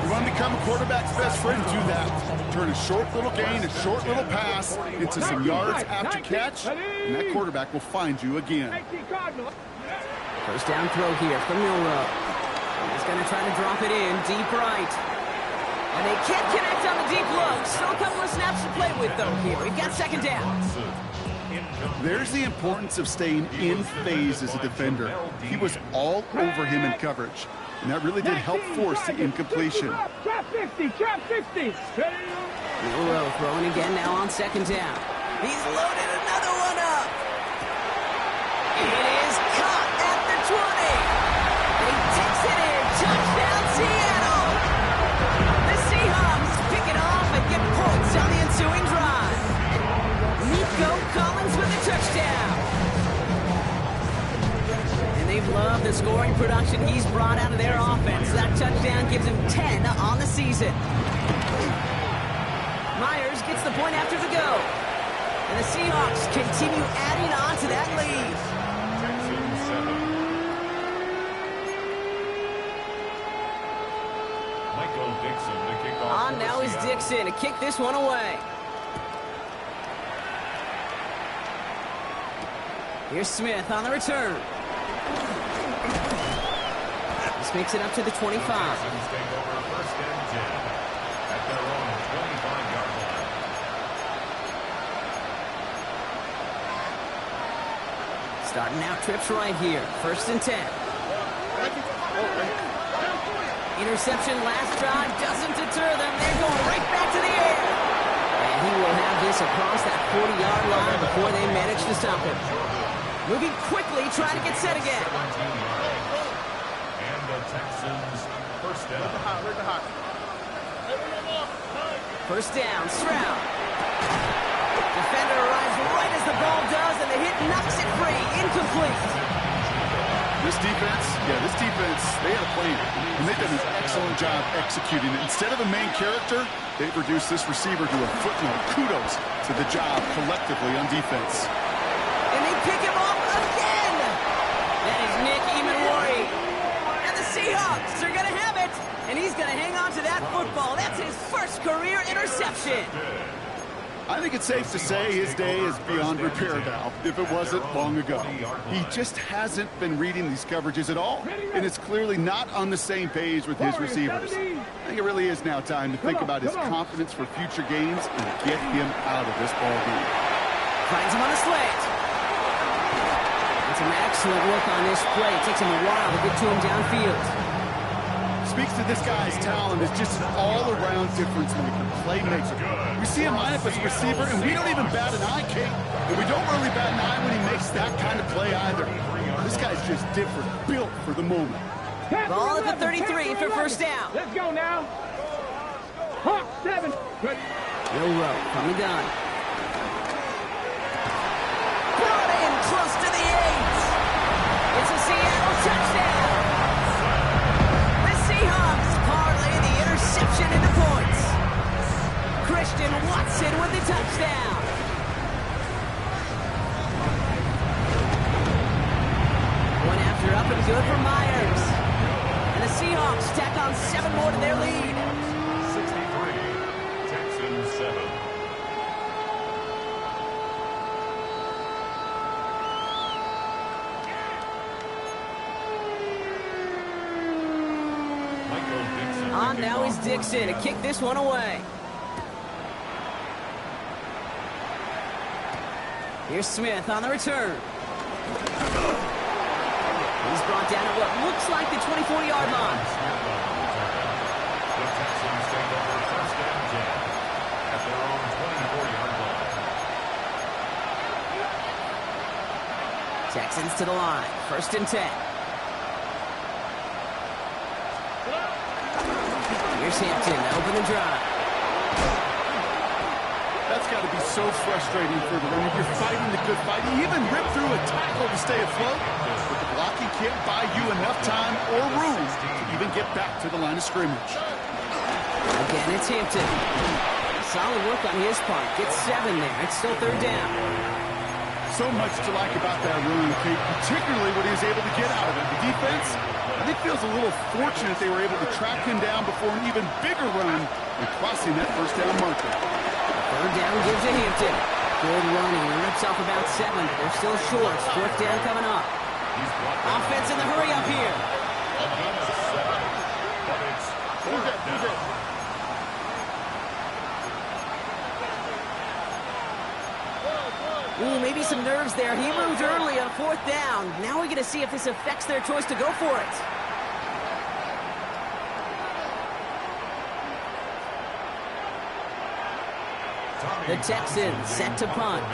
S11: You want to become a quarterback's best friend, do that. Turn a short little gain, a short little pass into some yards after catch, and that quarterback will find you again.
S9: First down throw here from Milrow. He's going to try to drop it in deep right. And they can't connect on the deep low. Still a couple of snaps to play with, though, here. We've got second down.
S11: There's the importance of staying in phase as a defender. He was all over him in coverage, and that really did help force the incompletion.
S12: Trap 50, trap 50.
S9: Milrow throwing again now on second down. He's loaded another one up. It is caught at the 20. And he takes it in. Touchdown, Seattle. Pick it off and get points on the ensuing drive. Nico Collins with a touchdown. And they've loved the scoring production he's brought out of their offense. That touchdown gives him 10 on the season. Myers gets the point after the go. And the Seahawks continue adding on to that lead. On now is Dixon to kick this one away. Here's Smith on the return. This makes it up to the 25. Starting out trips right here. 1st and 10. Interception last drive doesn't deter them. They're going right back to the air. And he will have this across that 40-yard line before they manage to stop him. Moving quickly, trying to get set again.
S10: And the Texans first down.
S9: First down, Stroud. Defender arrives right as the ball does, and the hit knocks it free. Incomplete.
S11: This defense, they had a plan, and they've done an excellent job executing it. Instead of a main character, they've reduced this receiver to a footnote. Kudos to the job collectively on defense.
S9: And they pick him off again. That is Nick Emanwari. And the Seahawks are going to have it. And he's going to hang on to that football. That's his first career interception.
S11: I think it's safe to say his day is beyond repair now, if it wasn't long ago. He just hasn't been reading these coverages at all, and it's clearly not on the same page with his receivers. I think it really is now time to think about his confidence for future games and get him out of this ball game.
S9: Finds him on a slant. It's a Some excellent work on this play. It takes him a while to get to him downfield.
S11: Speaks to this guy's talent as just an all-around difference maker, playmaker. We see him line up as a receiver, and we don't even bat an eye, Kate. And we don't really bat an eye when he makes that kind of play either. This guy's just different, built for the moment.
S9: Ball at the 33 for first down.
S12: Let's go now. Hawk 7. Good.
S9: Will Rowe from the gun. Brought in close to the 8. It's a Seattle touchdown. The Seahawks parlay the interception into points. Christian Watson with the touchdown. One after up and good for Myers. And the Seahawks tack on 7 more to their lead.
S10: 63, Texans 7.
S9: On now is Dixon to kick this one away. Here's Smith on the return. He's brought down at what looks like the 24-yard line.
S10: The Texans take over first and 10 at their own 24-yard line.
S9: Texans to the line. First and 10. Here's Hampton to open the drive.
S11: That's got to be so frustrating for the runner. You're fighting the good fight. You even rip through a tackle to stay afloat, but the blocking can't buy you enough time or room to even get back to the line of scrimmage.
S9: Again, it's Hampton. Solid work on his part. Gets 7 there. It's still third down.
S11: So much to like about that run, Kate, particularly what he was able to get out of it. The defense, I think, feels a little fortunate they were able to track him down before an even bigger run and crossing that first down marker.
S9: Third down gives to Hampton. Good running. He rips off about 7. They're still short. Fourth down coming up. Offense in the hurry up here. Ooh, maybe some nerves there. He moved early on fourth down. Now we're going to see if this affects their choice to go for it. The Texans set to punt.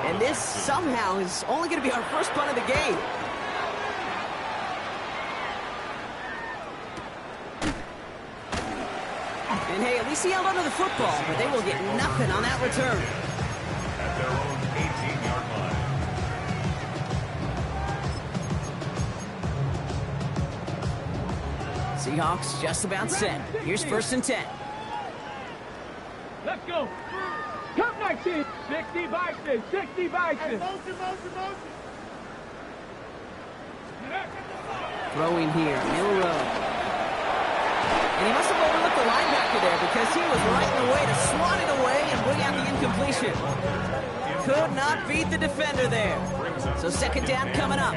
S9: And this somehow is only going to be our first punt of the game. And hey, at least he held onto the football, but they will get nothing on that return.
S10: At their own 18-yard line.
S9: Seahawks just about set. Here's first and 10.
S12: Let's go. Come 19. 60 Bison. 60 Bison. Motion.
S9: Throwing here, Milrow. And he must have overlooked the linebacker there because he was right in the way to swat it away and bring out the incompletion. Could not beat the defender there. So second down coming up.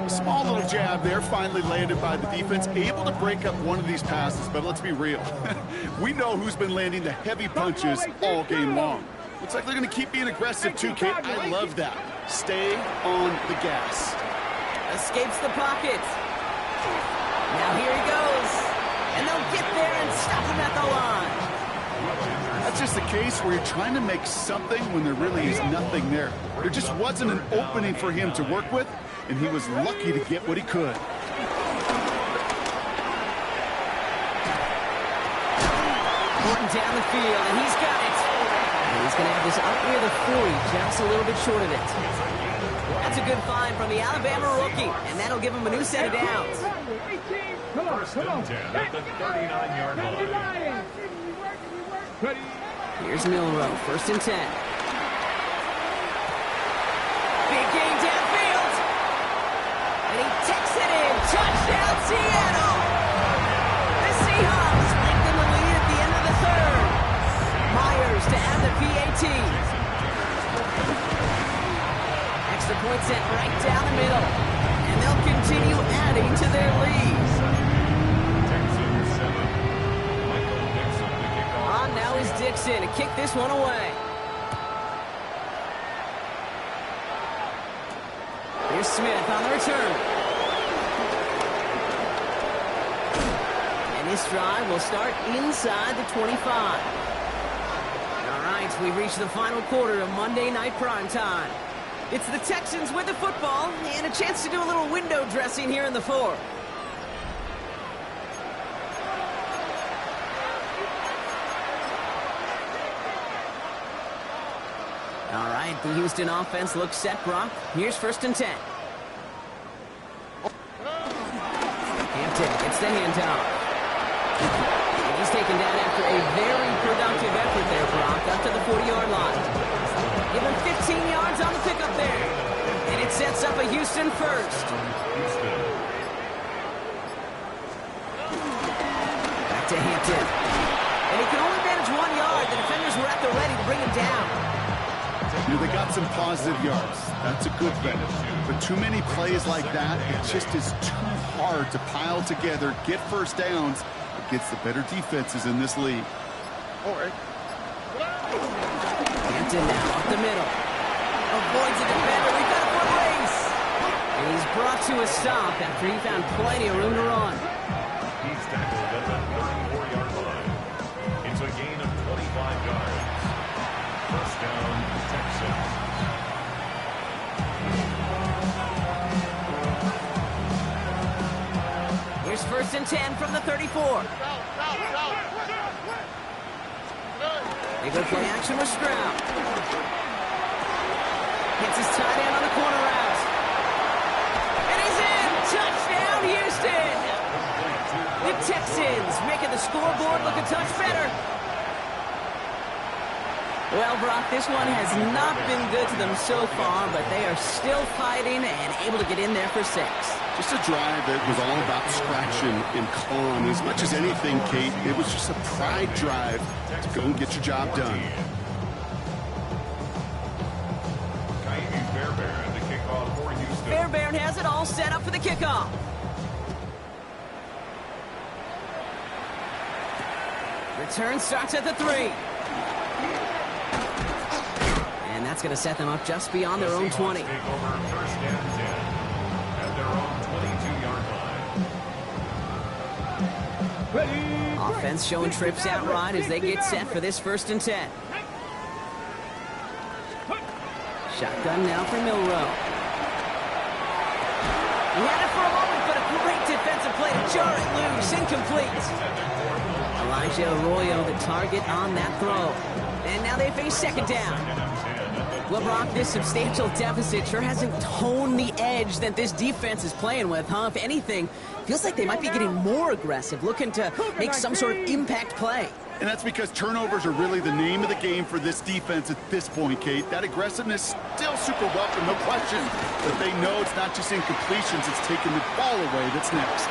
S11: Small little jab there, finally landed by the defense, able to break up one of these passes, but let's be real. We know who's been landing the heavy punches all game long. Looks like they're going to keep being aggressive too, Kate. I love that. Stay on the gas.
S9: Escapes the pocket. Now here he goes. And they'll get there and stop him at the line.
S11: That's just the case where you're trying to make something when there really is nothing there. There just wasn't an opening for him to work with, and he was lucky to get what he could.
S9: Gordon down the field, and he's got it. And he's going to have this up near the 40, just a little bit short of it. That's a good find from the Alabama rookie, and that'll give him a new set of downs.
S10: First and 10 at the 39-yard line.
S9: Here's Milrow, first and 10. Big gain downfield. And he takes it in. Touchdown, Seattle. The Seahawks lengthen the lead at the end of the third. Myers to add the PAT. Extra point set right down the middle. And they'll continue adding to their lead. On now is Dixon to kick this one away. Here's Smith on the return. And this drive will start inside the 25. All right, we've reached the final quarter of Monday Night Primetime. It's the Texans with the football and a chance to do a little window dressing here in the fourth. All right, the Houston offense looks set, Brock. Here's 1st and 10. Hampton gets the handoff. He's taken down after a very productive effort there, Brock, up to the 40-yard line. Give him 15 yards on the pickup there. And it sets up a Houston first. Back to Hampton. And he can only manage 1 yard. The defenders were at the ready to bring him down.
S11: You know, they got some positive yards. That's a good thing. But too many plays like that, it just is too hard to pile together, get first downs against the better defenses in this league.
S9: Hampton now up the middle. Avoids the defender. We've got a foot race. And he's brought to a stop after he found plenty of room to run.
S10: He's tackled at the 34-yard line. It's a gain of 25 yards. First down, Texans.
S9: Here's 1st and 10 from the 34. They go play action with Stroud. Hits his tight end on the corner route. And he's in! Touchdown, Houston! The Texans making the scoreboard look a touch better. Well, Brock, this one has not been good to them so far, but they are still fighting and able to get in there for 6.
S11: Just a drive that was all about scratching and clawing. As much as anything, Kate, it was just a pride drive to go and get your job done.
S9: Fairbairn has it all set up for the kickoff. Return starts at the 3. And that's going to set them up just beyond their own 20.
S10: Take over 1st and 10 at their own 22-yard line.
S9: Offense showing trips outright as they get set for this 1st and 10. Shotgun now for Milrow. He had it for a moment, but a great defensive play to jar it loose. Incomplete. Elijah Arroyo, the target on that throw. And now they face 2nd down. Well, Brock, this substantial deficit sure hasn't toned the edge that this defense is playing with, huh? If anything, feels like they might be getting more aggressive, looking to make some sort of impact play.
S11: And that's because turnovers are really the name of the game for this defense at this point, Kate. That aggressiveness still super welcome, no question. But they know it's not just incompletions, it's taking the ball away that's next.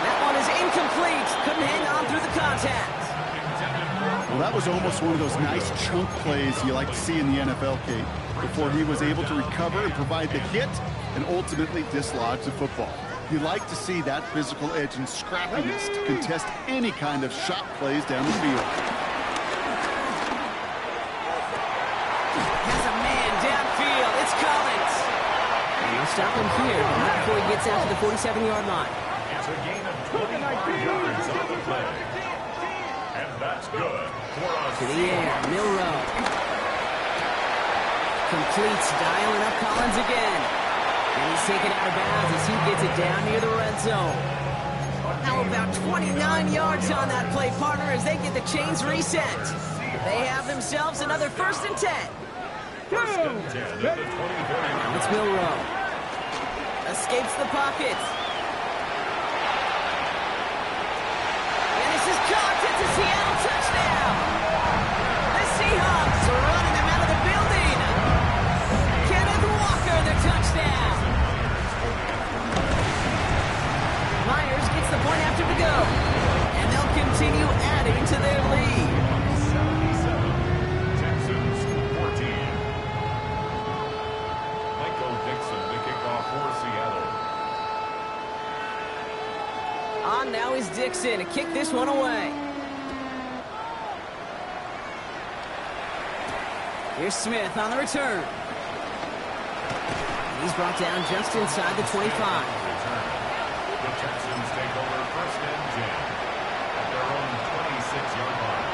S9: That one is incomplete. Couldn't hang on through the contact.
S11: Well, that was almost one of those nice chunk plays you like to see in the NFL, Kate, before he was able to recover and provide the hit and ultimately dislodge the football. You like to see that physical edge and scrappiness to contest any kind of shot plays down the field.
S9: Has a man downfield. It's Collins. And they'll stop him here, but not before he gets out to the 47-yard line.
S10: It's a gain of 25 yards on the play. And that's good for us.
S9: To the air, Milrow. Completes, dialing up Collins again. And he's taken out of bounds as he gets it down near the red zone. How about 29 yards on that play, partner, as they get the chains reset. They have themselves another 1st and 10.
S10: First and 10 at the 20-yard line.
S9: Now it's Milrow. Escapes the pocket. And this is caught. It's a Seattle touchdown. The Seahawks are running them out of the building. Kenneth Walker, the touchdown. Myers gets the point after to go. And they'll continue adding to their lead.
S10: 77, Texans 14. Michael Dixon to kick off for Seattle.
S9: On now is Dixon to kick this one away. Here's Smith on the return. He's brought down just inside the 25.
S10: The Texans take over 1st and 10 at their own 26-yard line.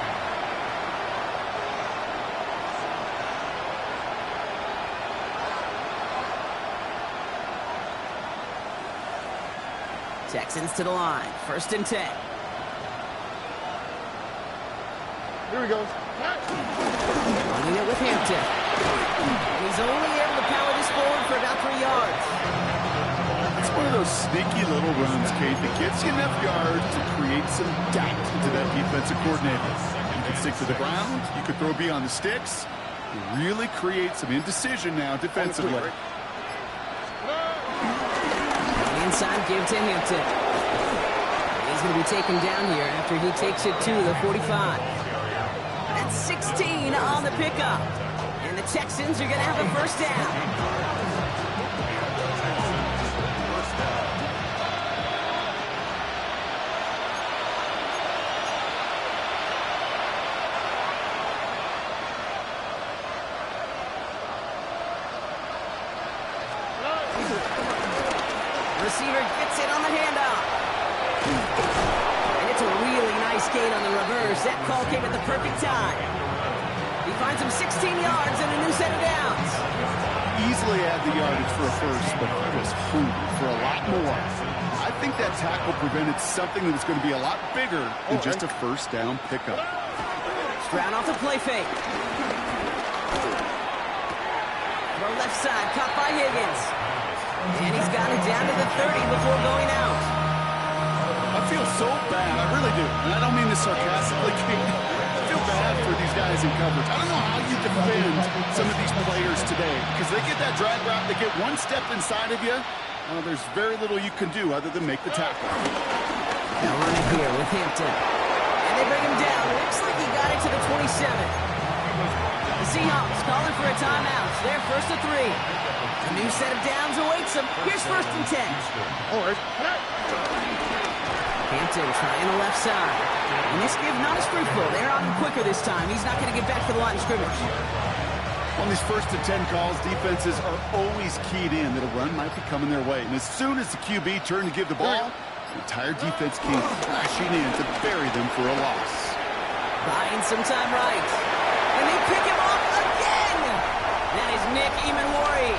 S9: Texans to the line. 1st and 10.
S4: Here he goes.
S9: Running it with Hampton. And he's only able to power this forward for about 3 yards.
S11: It's one of those sneaky little runs, Kate, that gets you enough yards to create some doubt into that defensive coordinator. You can stick to the ground. You could throw beyond the sticks. You really create some indecision now defensively.
S9: Inside give to Hampton. He's going to be taken down here after he takes it to the 45. That's 16 on the pickup. And the Texans are going to have a 1st down. Receiver gets it on the handoff. And it's a really nice gain on the reverse. That call came at the perfect time. He finds him 16 yards and a new set of downs.
S11: Easily had the yardage for a 1st, but he was hungry for a lot more. I think that tackle prevented something that was going to be a lot bigger than just a 1st down pickup.
S9: Stroud off the play fake. Throw left side, caught by Higgins. And he's got it down to the 30 before going out.
S11: I feel so bad, I really do. And I don't mean this sarcastically, Kate. I feel bad for these guys in coverage. I don't know how you defend some of these players today, because they get that drag route, they get one step inside of you, there's very little you can do other than make the tackle.
S9: Now running here with Hampton. And they bring him down. Looks like he got it to the 27. The Seahawks calling for a timeout. They're 1st and 3. A new set of downs awaits him. Here's 1st and 10. Hampton trying the left side. And this give not as fruitful. They're on him quicker this time. He's not going to get back to the line of scrimmage.
S11: On these 1st and 10 calls, defenses are always keyed in that a run might be coming their way. And as soon as the QB turned to give the ball, the entire defense came crashing in to bury them for a loss.
S9: Buying some time right. And they pick him off again. That is Nick Emanwari.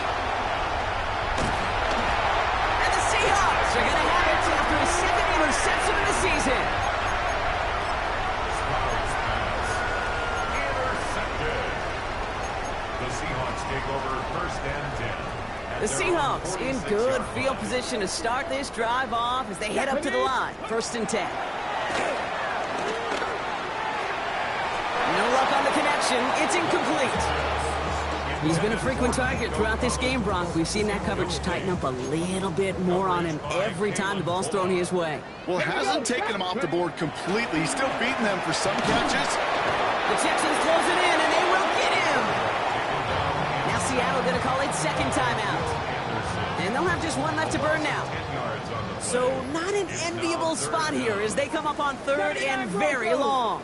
S9: And the Seahawks are going to have it after his 2nd interception of the season.
S10: The Seahawks take over 1st and 10.
S9: The Seahawks in good field position to start this drive off as they head up to the line. 1st and 10. No luck on the connection. It's incomplete. He's been a frequent target throughout this game, Brock. We've seen that coverage tighten up a little bit more on him every time the ball's thrown his way.
S11: Well, it hasn't taken him off the board completely. He's still beating them for some catches.
S9: The Texans close it in, and they will get him. Now Seattle going to call it 2nd timeout. And they'll have just one left to burn now. So not an enviable spot here as they come up on 3rd and very long.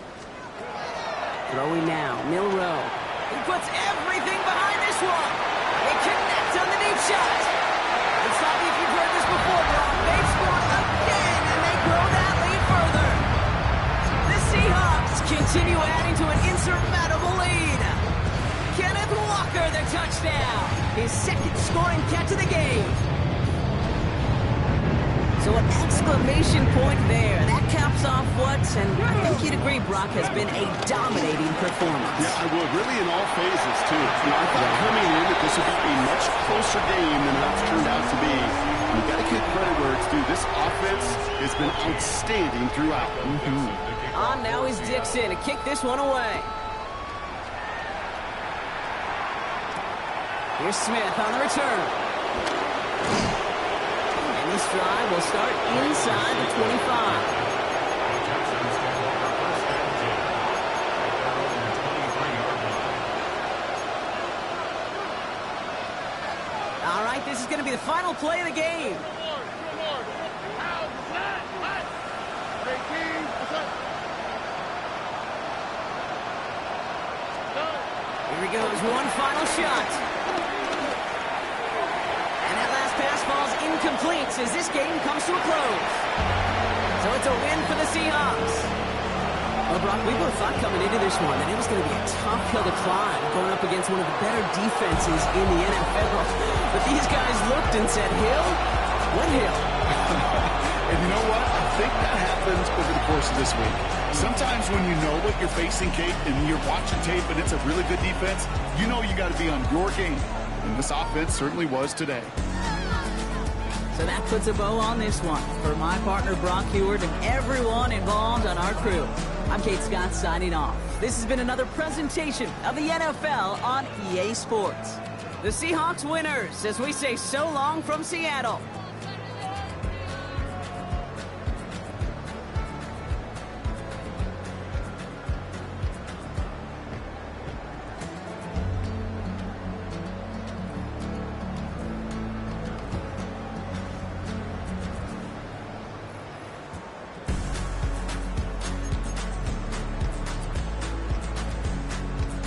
S9: Throwing now, Milroe. He puts everything behind this one. They connect on the deep shot. And stop me if you've heard this before, Brock. They score again, and they grow that lead further. The Seahawks continue adding to an insurmountable lead. Kenneth Walker, the touchdown. His 2nd scoring catch of the game. So an exclamation point there. That caps off what, and I think you'd agree, Brock, has been a dominating performance.
S11: Yeah, I would. Really in all phases, too. I thought coming in that this would be a much closer game than it's turned out to be. You've got to give credit where it's due. This offense has been outstanding throughout.
S9: On now is Dixon to kick this one away. Here's Smith on the return. This drive will start inside the 25. All right, this is going to be the final play of the game. Here he goes, one final shot. points as this game comes to a close. So it's a win for the Seahawks. Well, Brock, we both thought coming into this one that it was going to be a tough hill to climb going up against one of the better defenses in the NFL. But these guys looked and said, Hill? What hill?
S11: And you know what? I think that happens over the course of this week. Sometimes when you know what you're facing, Kate, and you're watching tape and it's a really good defense, you know you got to be on your game. And this offense certainly was today.
S13: So that puts a bow on this one. For my partner, Brock Heward, and everyone involved on our crew, I'm Kate Scott signing off.
S9: This has been another presentation of the NFL on EA Sports. The Seahawks winners as we say so long from Seattle.